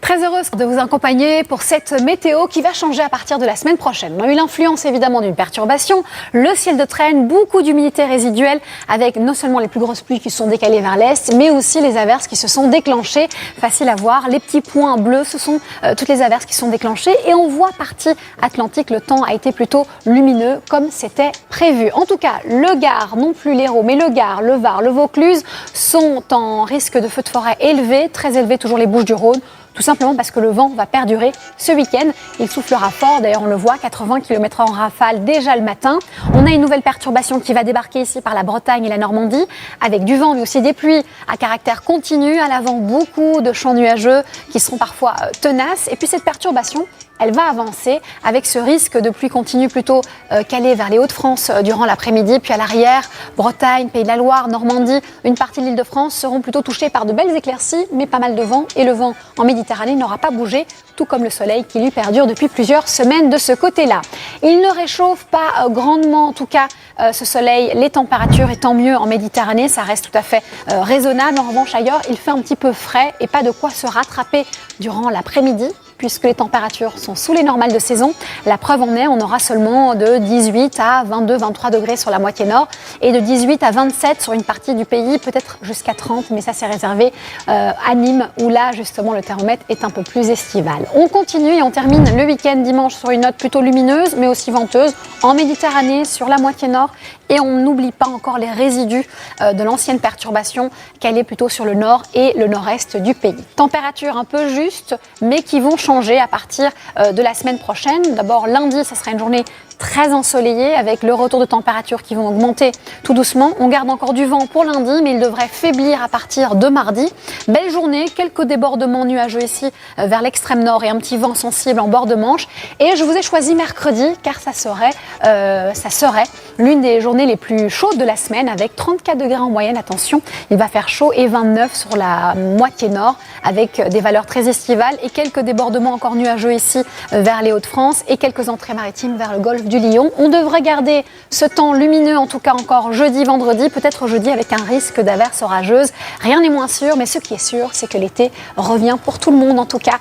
Très heureuse de vous accompagner pour cette météo qui va changer à partir de la semaine prochaine. On a eu l'influence évidemment d'une perturbation, le ciel de traîne, beaucoup d'humidité résiduelle avec non seulement les plus grosses pluies qui sont décalées vers l'est, mais aussi les averses qui se sont déclenchées. Facile à voir, les petits points bleus, ce sont toutes les averses qui sont déclenchées et on voit partie Atlantique, le temps a été plutôt lumineux comme c'était prévu. En tout cas, le Gard, non plus l'Hérault, mais le Gard, le Var, le Vaucluse sont en risque de feu de forêt élevé, très élevé, toujours les Bouches-du-Rhône. Tout simplement parce que le vent va perdurer ce week-end. Il soufflera fort, d'ailleurs on le voit, 80 km/h en rafale déjà le matin. On a une nouvelle perturbation qui va débarquer ici par la Bretagne et la Normandie, avec du vent mais aussi des pluies à caractère continu. À l'avant, beaucoup de champs nuageux qui seront parfois tenaces. Et puis cette perturbation, elle va avancer avec ce risque de pluie continue plutôt calée vers les Hauts-de-France durant l'après-midi. Puis à l'arrière, Bretagne, Pays de la Loire, Normandie, une partie de l'Île-de-France seront plutôt touchées par de belles éclaircies, mais pas mal de vent. Et le vent en Méditerranée n'aura pas bougé, tout comme le soleil qui lui perdure depuis plusieurs semaines de ce côté-là. Il ne réchauffe pas grandement, en tout cas, ce soleil, les températures, et tant mieux en Méditerranée, ça reste tout à fait raisonnable. En revanche, ailleurs, il fait un petit peu frais et pas de quoi se rattraper durant l'après-midi, puisque les températures sont sous les normales de saison. La preuve en est, on aura seulement de 18 à 22-23 degrés sur la moitié nord et de 18 à 27 sur une partie du pays, peut-être jusqu'à 30, mais ça c'est réservé à Nîmes, où là justement le thermomètre est un peu plus estival. On continue et on termine le week-end dimanche sur une note plutôt lumineuse, mais aussi venteuse, en Méditerranée, sur la moitié nord, et on n'oublie pas encore les résidus de l'ancienne perturbation qu'elle est plutôt sur le nord et le nord-est du pays. Température un peu juste, mais qui vont changer à partir de la semaine prochaine. D'abord lundi, ça sera une journée très ensoleillée avec le retour de températures qui vont augmenter tout doucement. On garde encore du vent pour lundi, mais il devrait faiblir à partir de mardi. Belle journée, quelques débordements nuageux ici vers l'extrême nord et un petit vent sensible en bord de Manche. Et je vous ai choisi mercredi car ça serait l'une des journées les plus chaudes de la semaine avec 34 degrés en moyenne. Attention, il va faire chaud et 29 sur la moitié nord avec des valeurs très estivales et quelques débordements encore nuageux ici vers les Hauts-de-France et quelques entrées maritimes vers le golfe du Lion. On devrait garder ce temps lumineux, en tout cas encore jeudi, vendredi, peut-être jeudi avec un risque d'averses orageuses. Rien n'est moins sûr, mais ce qui est sûr, c'est que l'été revient pour tout le monde en tout cas.